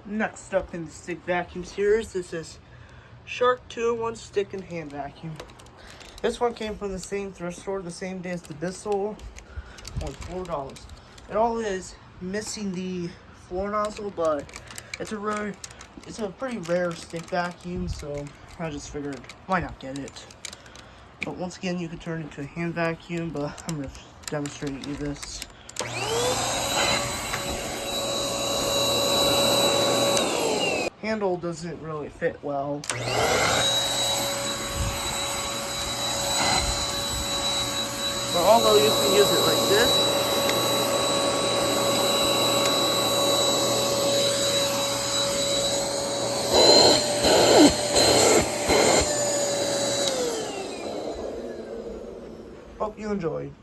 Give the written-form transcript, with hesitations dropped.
Next up in the stick vacuum series, this is Shark 2-in-1 stick and hand vacuum. This one came from the same thrift store the same day as the Bissell, only $4. It all is missing the floor nozzle, but it's a pretty rare stick vacuum, so I just figured why not get it. But once again, you can turn it into a hand vacuum, but I'm gonna demonstrate you this. Handle doesn't really fit well. But although you can use it like this, hope you enjoyed.